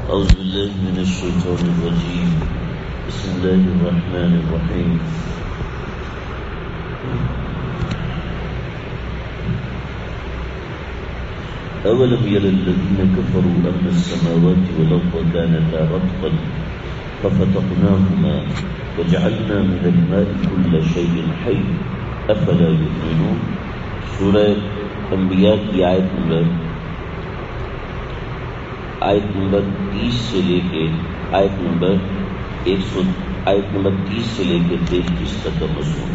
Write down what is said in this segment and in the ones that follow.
أعوذ بالله من الشيطان الرجيم. بسم الله الرحمن الرحيم. أولم ير الذين كفروا أن السماوات والأرض كانتا رتقا ففتقناهما وجعلنا من الماء كل شيء حي أفلا يؤمنون. سورہ انبیاء کی آیت نمبر 30 سے لے کے آیت نمبر 30 سے لے کے 33 تک کا مضمون.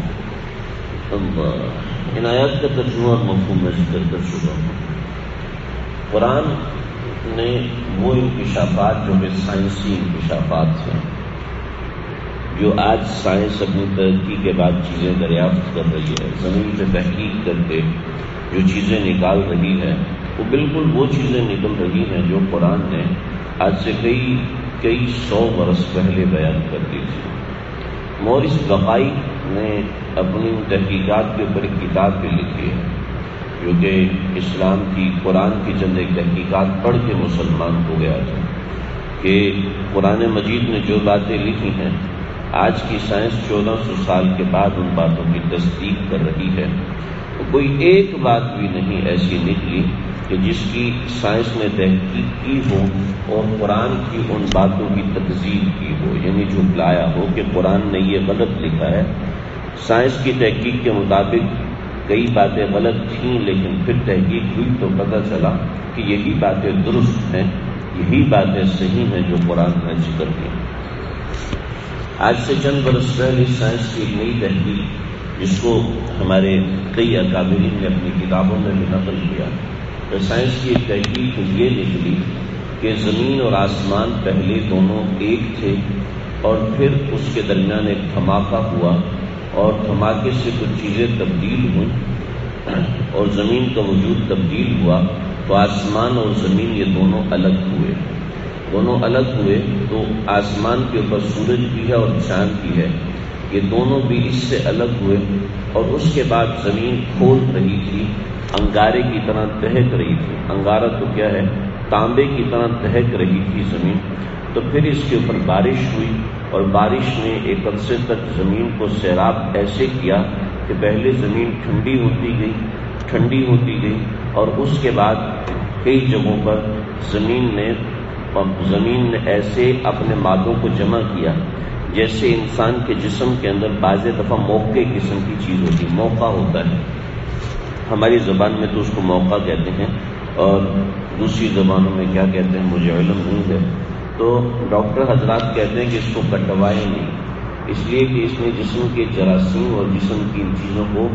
اللہ ان آیات کا ترجمہ اور مفہوم میں ذکر کر چکا ہوں. قرآن نے وہ انکشافات جو کہ سائنسی انکشافات ہیں، جو آج سائنس اپنی ترقی کے بعد چیزیں دریافت کر رہی ہے، زمین پہ تحقیق کر کے جو چیزیں نکال رہی ہے، وہ بالکل وہ چیزیں نکل رہی ہیں جو قرآن نے آج سے کئی سو برس پہلے بیان کر دی تھی. مورس بقائی نے اپنی تحقیقات کے اوپر ایک کتاب بھی لکھی ہے، جو کہ اسلام کی قرآن کی چند ایک تحقیقات پڑھ کے مسلمان ہو گیا تھا کہ قرآن مجید نے جو باتیں لکھی ہیں آج کی سائنس 1400 سال کے بعد ان باتوں کی تصدیق کر رہی ہے. تو کوئی ایک بات بھی نہیں ایسی نکلی کہ جس کی سائنس نے تحقیق کی ہو اور قرآن کی ان باتوں کی تکذیب کی ہو، یعنی جھٹلایا ہو کہ قرآن نے یہ غلط لکھا ہے. سائنس کی تحقیق کے مطابق کئی باتیں غلط تھیں، لیکن پھر تحقیق ہوئی تو پتہ چلا کہ یہی باتیں درست ہیں، یہی باتیں صحیح ہیں جو قرآن نے ذکر کی. آج سے چند برس پہلے سائنس کی ایک نئی تحقیق، جس کو ہمارے کئی اکابرین نے اپنی کتابوں میں بھی نقل کیا، تو سائنس کی ایک تحقیق یہ نکلی کہ زمین اور آسمان پہلے دونوں ایک تھے، اور پھر اس کے درمیان ایک دھماکہ ہوا اور دھماکے سے کچھ چیزیں تبدیل ہوئیں اور زمین کا وجود تبدیل ہوا، تو آسمان اور زمین یہ دونوں الگ ہوئے. تو آسمان کے اوپر سورج بھی ہے اور چاند بھی ہے، یہ دونوں بھی اس سے الگ ہوئے. اور اس کے بعد زمین کھول رہی تھی، انگارے کی طرح دہک رہی تھی. انگارہ تو کیا ہے؟ تانبے کی طرح دہک رہی تھی زمین. تو پھر اس کے اوپر بارش ہوئی، اور بارش نے ایک عرصے تک زمین کو سیراب ایسے کیا کہ پہلے زمین ٹھنڈی ہوتی گئی اور اس کے بعد کئی جگہوں پر زمین نے ایسے اپنے مادوں کو جمع کیا جیسے انسان کے جسم کے اندر بعض دفعہ موقع قسم کی چیز ہوتی، موقع ہوتا ہے. ہماری زبان میں تو اس کو موقع کہتے ہیں، اور دوسری زبانوں میں کیا کہتے ہیں مجھے علم نہیں ہے. تو ڈاکٹر حضرات کہتے ہیں کہ اس کو کٹوائے نہیں، اس لیے کہ اس نے جسم کے جراثیم اور جسم کی ان چیزوں کو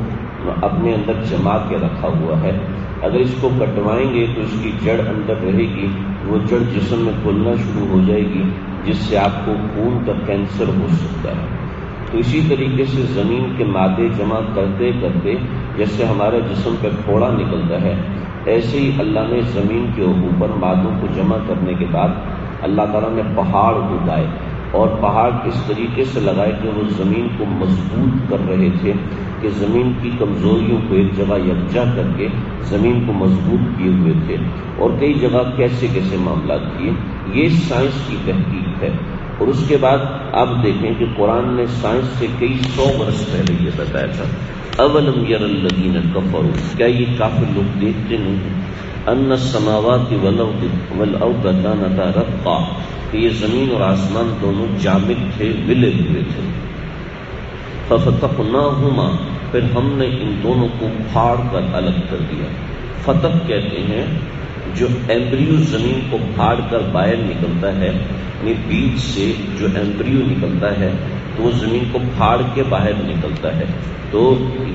اپنے اندر جما کے رکھا ہوا ہے. اگر اس کو کٹوائیں گے تو اس کی جڑ اندر رہے گی، وہ جڑ جسم میں کھلنا شروع ہو جائے گی، جس سے آپ کو خون کا کینسر ہو سکتا ہے. تو اسی طریقے سے زمین کے مادے جمع کرتے کرتے جیسے ہمارے جسم پہ پھوڑا نکلتا ہے، ایسے ہی اللہ نے زمین کے اوپر مادوں کو جمع کرنے کے بعد اللہ تعالیٰ نے پہاڑ اگائے، اور پہاڑ اس طریقے سے لگائے کہ وہ زمین کو مضبوط کر رہے تھے، کہ زمین کی کمزوریوں کو ایک جگہ یکجا کر کے زمین کو مضبوط کیے ہوئے تھے. اور کئی جگہ کیسے معاملات کیے. یہ سائنس کی تحقیق ہے. اور اس کے بعد آپ دیکھیں کہ قرآن نے سائنس سے کئی سو برس پہلے یہ بتایا تھا. اولم یر الذین کفروا، کیا یہ کافر لوگ دیکھتے نہیں ہیں، ان السماوات والارض کانتا رتقا، کہ یہ زمین اور آسمان دونوں جامد تھے، ملے ہوئے تھے. ففتقناہما، پھر ہم نے ان دونوں کو پھاڑ کر الگ کر دیا. فتق کہتے ہیں جو ایمبریو زمین کو پھاڑ کر باہر نکلتا ہے، یعنی بیج سے جو ایمبریو نکلتا ہے تو وہ زمین کو پھاڑ کے باہر نکلتا ہے. تو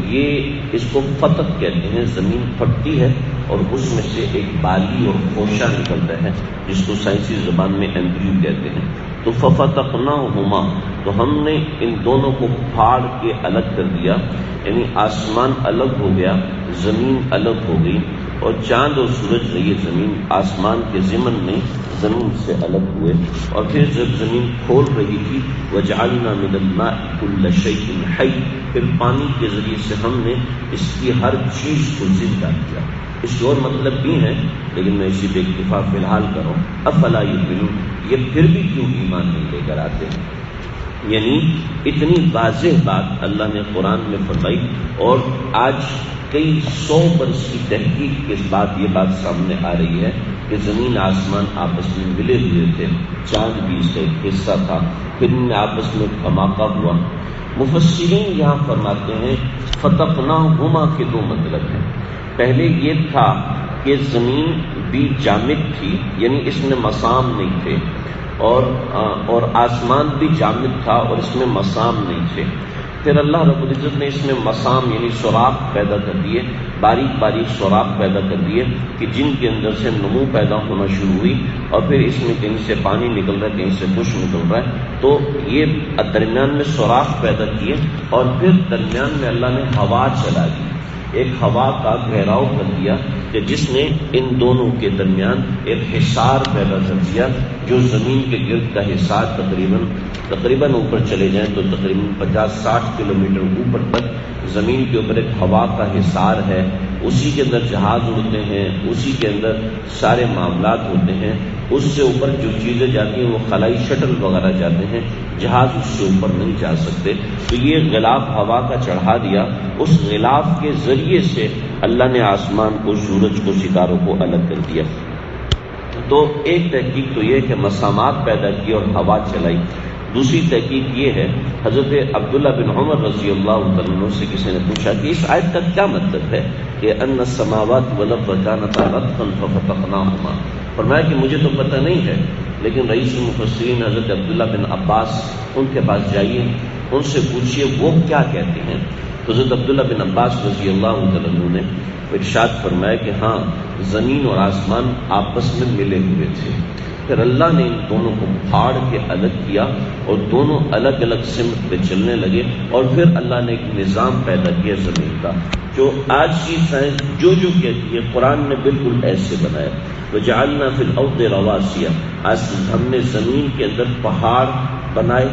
یہ اس کو فتق کہتے ہیں. زمین پھٹتی ہے اور اس میں سے ایک بالی اور خوشہ نکلتا ہے، جس کو سائنسی زبان میں ایمبریو کہتے ہیں. تو ففتقناہما، تو ہم نے ان دونوں کو پھاڑ کے الگ کر دیا، یعنی آسمان الگ ہو گیا، زمین الگ ہو گئی، اور چاند اور سورج یہ زمین آسمان کے ضمن میں زمین سے الگ ہوئے. اور پھر جب زمین کھول رہی تھی وَجَعَلْنَا مِنَ الْمَاءِ كُلَّ شَيْءٍ حَيٍّ، پھر پانی کے ذریعے سے ہم نے اس کی ہر چیز کو زندہ کیا. اس کے اور مطلب بھی ہیں لیکن میں اسی پہ اکتفا فی الحال کروں. افلا یؤمنون، یہ پھر بھی کیوں ایمان نہیں لے کر آتے ہیں؟ یعنی اتنی واضح بات اللہ نے قرآن میں فرمائی، اور آج کئی 100 برس کی تحقیق کے بعد یہ بات سامنے آ رہی ہے کہ زمین آسمان آپس میں ملے ہوئے تھے، چاند بھی اس کا ایک حصہ تھا، پھر ان میں آپس میں دھماکہ ہوا. مفسرین یہاں فرماتے ہیں فتقناہما کے 2 مطلب ہیں. پہلے یہ تھا کہ زمین بھی جامد تھی، یعنی اس میں مسام نہیں تھے، اور آسمان بھی جامد تھا اور اس میں مسام نہیں تھے. پھر اللہ رب العزت نے اس میں مسام یعنی سوراخ پیدا کر دیے، باریک باریک سوراخ پیدا کر دیے کہ جن کے اندر سے نمو پیدا ہونا شروع ہوئی، اور پھر اس میں کہیں سے پانی نکل رہا ہے، کہیں سے کچھ نکل رہا ہے. تو یہ درمیان میں سوراخ پیدا کیے، اور پھر درمیان میں اللہ نے ہوا چلا دی، ایک ہوا کا گھیراؤ کر دیا کہ جس نے ان دونوں کے درمیان ایک حصار پیدا کر دیا، جو زمین کے گرد کا حصار تقریباً اوپر چلے جائیں تو تقریباً 50-60 کلومیٹر اوپر تک زمین کے اوپر ایک ہوا کا حصار ہے. اسی کے اندر جہاز اڑتے ہیں، اسی کے اندر سارے معاملات ہوتے ہیں. اس سے اوپر جو چیزیں جاتی ہیں وہ خلائی شٹل وغیرہ جاتے ہیں، جہاز اس سے اوپر نہیں جا سکتے. تو یہ غلاف ہوا کا چڑھا دیا، اس غلاف کے ذریعے سے اللہ نے آسمان کو، سورج کو، ستاروں کو الگ کر دیا. تو ایک تحقیق تو یہ کہ مسامات پیدا کی اور ہوا چلائی. دوسری تحقیق یہ ہے، حضرت عبداللہ بن عمر رضی اللہ عنہ سے کسی نے پوچھا کہ اس آیت کا کیا مطلب ہے کہ ان السماوات والارض كانتا رتقا ففتقناهما. فرمایا کہ مجھے تو پتہ نہیں ہے، لیکن رئیس المفسرین حضرت عبداللہ بن عباس، ان کے پاس جائیے، ان سے پوچھئے وہ کیا کہتے ہیں. تو حضرت عبداللہ بن عباس رضی اللہ عنہ نے ارشاد فرمایا کہ ہاں، زمین اور آسمان آپس میں ملے ہوئے تھے، پھر اللہ نے ان دونوں کو پھاڑ کے الگ کیا اور دونوں الگ الگ سمت پہ چلنے لگے، اور پھر اللہ نے ایک نظام پیدا کیا زمین کا، جو آج کی سائنس جو کہتی ہے قرآن نے بالکل ایسے بنایا. وجعلنا فی الارض رواسیا، آج ہم نے زمین کے اندر پہاڑ بنائے،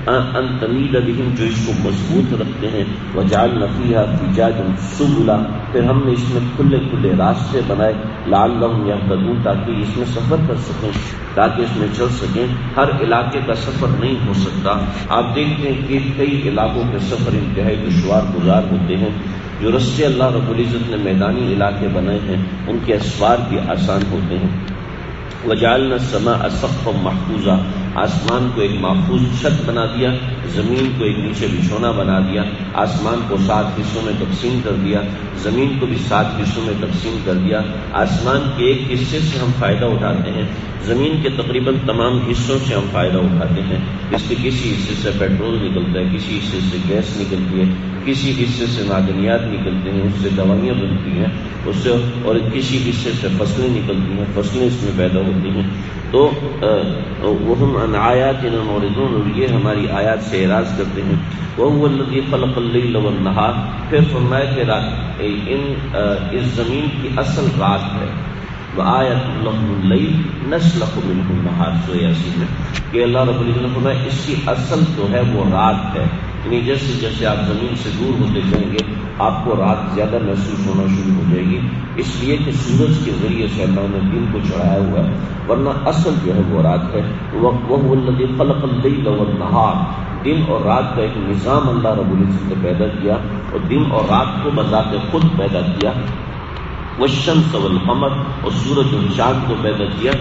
ان تمید بہم، جو اس کو مضبوط رکھتے ہیں. وجعلنا فیہا فجاجا سبلا، پھر ہم نے اس میں کھلے کھلے راستے بنائے. لعلہم یہتدون، تاکہ اس میں سفر کر سکیں، تاکہ اس میں چل سکیں. ہر علاقے کا سفر نہیں ہو سکتا. آپ دیکھتے ہیں کہ کئی علاقوں کے سفر انتہائی دشوار گزار ہوتے ہیں. جو رستے اللہ رب العزت نے میدانی علاقے بنائے ہیں ان کے اسوار بھی آسان ہوتے ہیں. وجعلنا السماء سقفا محفوظا، آسمان کو ایک محفوظ چھت بنا دیا، زمین کو ایک نیچے بچھونا بنا دیا. آسمان کو 7 حصوں میں تقسیم کر دیا، زمین کو بھی 7 حصوں میں تقسیم کر دیا. آسمان کے ایک حصے سے ہم فائدہ اٹھاتے ہیں، زمین کے تقریباً تمام حصوں سے ہم فائدہ اٹھاتے ہیں. اس کے کسی حصے سے پیٹرول نکلتا ہے، کسی حصے سے گیس نکلتی ہے، کسی حصے سے معدنیات نکلتے ہیں، اس سے دوائیاں بنتی ہیں، اس سے، اور کسی حصے سے فصلیں نکلتی ہیں، فصلیں اس میں پیدا ہوتی ہیں. تو وہم عن آیاتنا معرضون، اور یہ ہماری آیات سے اعراض کرتے ہیں. وہو الذی خلق اللیل والنہار، پھر فرمایا کہ اس زمین کی اصل رات ہے. وآیۃ لکم اللیل نسلخ منہ النہار، سورہ یاسین میں کہ اللہ رب العزت نے فرمایا اس کی اصل جو ہے وہ رات ہے. یعنی جیسے جیسے آپ زمین سے دور ہوتے جائیں گے آپ کو رات زیادہ محسوس ہونا شروع ہو جائے گی، اس لیے کہ سورج کے ذریعے سے اللہ نے دن کو چڑھایا ہوا ہے، ورنہ اصل جو ہے وہ رات ہے. وَهُوَ الَّذِي خَلَقَ اللَّيْلَ وَالنَّهَارَ، دن اور رات کا ایک نظام اللہ رب العزت نے پیدا کیا، اور دن اور رات کو بذات خود پیدا کیا. والشمس والقمر، اور سورج اور چاند کو پیدا کیا.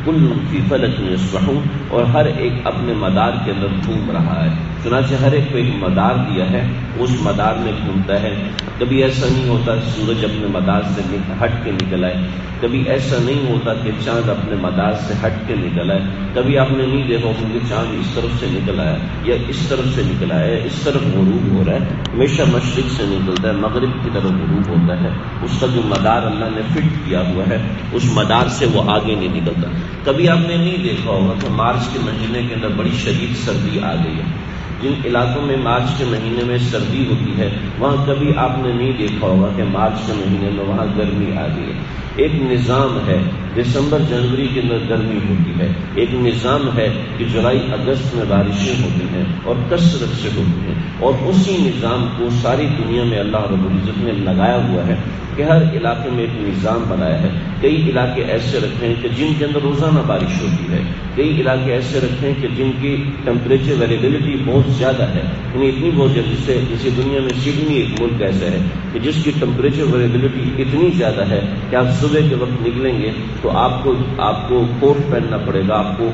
کل فی فلک یسبحون، اور ہر ایک اپنے مدار کے اندر گھوم رہا ہے. چنانچہ ہر ایک کو ایک مدار دیا ہے، اس مدار میں گھومتا ہے. کبھی ایسا نہیں ہوتا سورج اپنے مدار سے ہٹ کے نکل آئے، کبھی ایسا نہیں ہوتا کہ چاند اپنے مدار سے ہٹ کے نکل آئے. کبھی آپ نے نہیں دیکھا کہ چاند اس طرف سے نکل آیا یا اس طرف سے نکل آیا، اس طرف غروب ہو رہا ہے. ہمیشہ مشرق سے نکلتا ہے، مغرب کی طرف غروب ہوتا ہے. اس کا جو مدار اللہ نے فٹ کیا ہوا ہے اس مدار سے وہ آگے نہیں نکلتا. کبھی آپ نے نہیں دیکھا ہوگا کہ مارچ کے مہینے کے اندر بڑی شدید سردی آ گئی ہے. جن علاقوں میں مارچ کے مہینے میں سردی ہوتی ہے وہاں کبھی آپ نے نہیں دیکھا ہوگا کہ مارچ کے مہینے میں وہاں گرمی آ گئی ہے. ایک نظام ہے دسمبر جنوری کے اندر گرمی ہوتی ہے، ایک نظام ہے کہ جولائی اگست میں بارشیں ہوتی ہیں اور کثرت سے ہوتی ہیں، اور اسی نظام کو ساری دنیا میں اللہ رب العزت نے لگایا ہوا ہے کہ ہر علاقے میں ایک نظام بنایا ہے۔ کئی علاقے ایسے رکھے ہیں کہ جن کے اندر روزانہ بارش ہوتی ہے، کئی علاقے ایسے رکھے ہیں کہ جن کی ٹیمپریچر ویریبلٹی بہت زیادہ ہے، یعنی اتنی بہت زیادہ، جسے دنیا میں سڈنی ایک ملک ایسا ہے کہ جس کی ٹیمپریچر ویریبلٹی اتنی زیادہ ہے کہ آپ صبح کے وقت نکلیں گے تو آپ کو کوٹ پہننا پڑے گا، آپ کو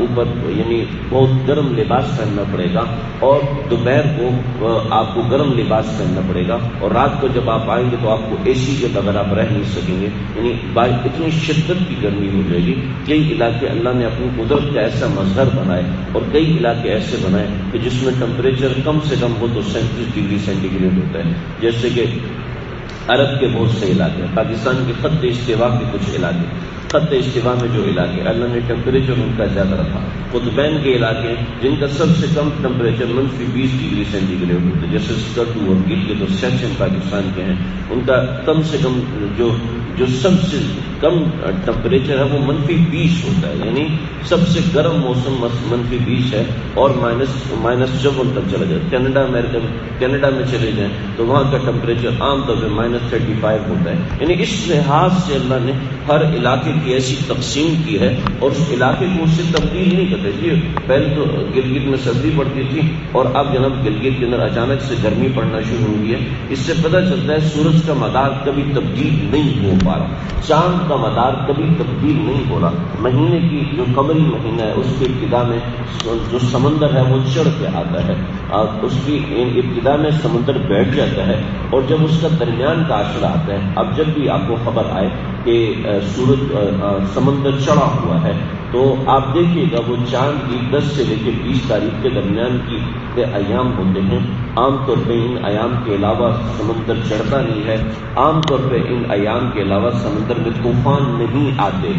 اوپر یعنی بہت گرم لباس پہننا پڑے گا، اور دوپہر کو آپ کو گرم لباس پہننا پڑے گا، اور رات کو جب آپ آئیں گے تو آپ کو اے سی کے بغیر آپ رہ نہیں سکیں گے، یعنی اتنی شدت کی گرمی ہو جائے گی۔ کئی علاقے اللہ نے اپنی قدرت کا ایسا مظہر بنائے، اور کئی علاقے ایسے بنائے کہ جس میں ٹیمپریچر کم سے کم ہو تو 37 ڈگری سینٹی گریڈ ہوتا ہے، جیسے کہ عرب کے بہت سے علاقے، پاکستان کے خط استوا کے کچھ علاقے، خط استوا میں جو علاقے اللہ نے ٹیمپریچر ان کا زیادہ رکھا، قطبین کے علاقے جن کا سب سے کم ٹیمپریچر -20 ڈگری سینٹی گریڈ ہوتا ہے، جیسے سکرٹو اور گلگت اور سیکشن پاکستان کے ہیں، ان کا کم سے کم جو سب سے کم ٹیمپریچر ہے وہ -20 ہوتا ہے، یعنی سب سے گرم موسم -20 ہے، اور -54 تک چلا جائے۔ کینیڈا میں چلے جائیں تو وہاں کا ٹیمپریچر عام طور پہ -35 ہوتا ہے، یعنی اس لحاظ سے اللہ نے ہر علاقے کی ایسی تقسیم کی ہے، اور اس علاقے کو اس سے تبدیل نہیں کرتے۔ جی پہلے تو گلگت میں سردی پڑتی تھی، اور اب جناب گلگت کے اندر اچانک سے گرمی پڑنا شروع ہو گئی ہے۔ اس سے پتہ چلتا ہے سورج کا مدار کبھی تبدیل نہیں ہو پا رہا، چاند کا مدار کبھی تبدیل نہیں ہو رہا۔ مہینے کی جو قمری مہینہ ہے اس کی ابتدا میں جو سمندر ہے وہ چڑھ کے آتا ہے، اس کی ابتدا میں سمندر بیٹھ جاتا ہے، اور جب اس کا درمیان کا عاشرہ آتا ہے، اب جب بھی آپ کو خبر آئے کہ سورج سمندر چڑھا ہوا ہے تو آپ دیکھیے گا وہ چاند کی 10 سے لے کے 20 تاریخ کے درمیان کی ایام ہوتے ہیں۔ عام طور پہ ان ایام کے علاوہ سمندر چڑھتا نہیں ہے، عام طور پہ ان ایام کے علاوہ سمندر میں طوفان نہیں آتے۔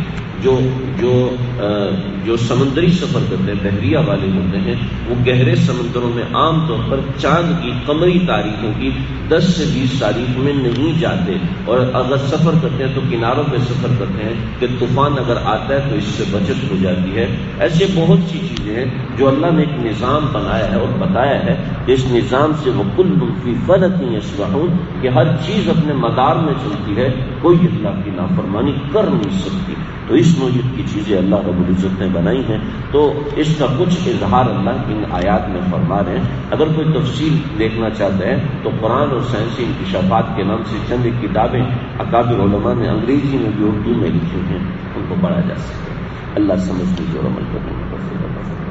جو سمندری سفر کرتے ہیں، بحریہ والے ہوتے ہیں، وہ گہرے سمندروں میں عام طور پر چاند کی قمری تاریخوں کی 10 سے 20 تاریخ میں نہیں جاتے، اور اگر سفر کرتے ہیں تو کناروں پہ سفر کرتے ہیں کہ طوفان اگر آتا ہے تو اس سے بچت ہو جاتی ہے۔ ایسے بہت سی چیزیں ہیں جو اللہ نے ایک نظام بنایا ہے اور بتایا ہے کہ اس نظام سے وَكُلٌّ فِي فَلَكٍ يَسْبَحُونَ، کہ ہر چیز اپنے مدار میں چلتی ہے، کوئی اللہ کی نافرمانی کر نہیں سکتی۔ تو اس نوعیت کی چیزیں اللہ رب العزت نے بنائی ہیں، تو اس کا کچھ اظہار اللہ ان آیات میں فرما رہے ہیں۔ اگر کوئی تفصیل دیکھنا چاہتا ہے تو قرآن اور سائنسی انکشافات کے نام سے چند کتابیں اکابر علماء نے انگریزی میں بھی اردو میں لکھی ہیں، ان کو پڑھا جا سکتا ہے۔ اللہ سمجھنے اور عمل کرنے میں توفیق عطا فرمائے۔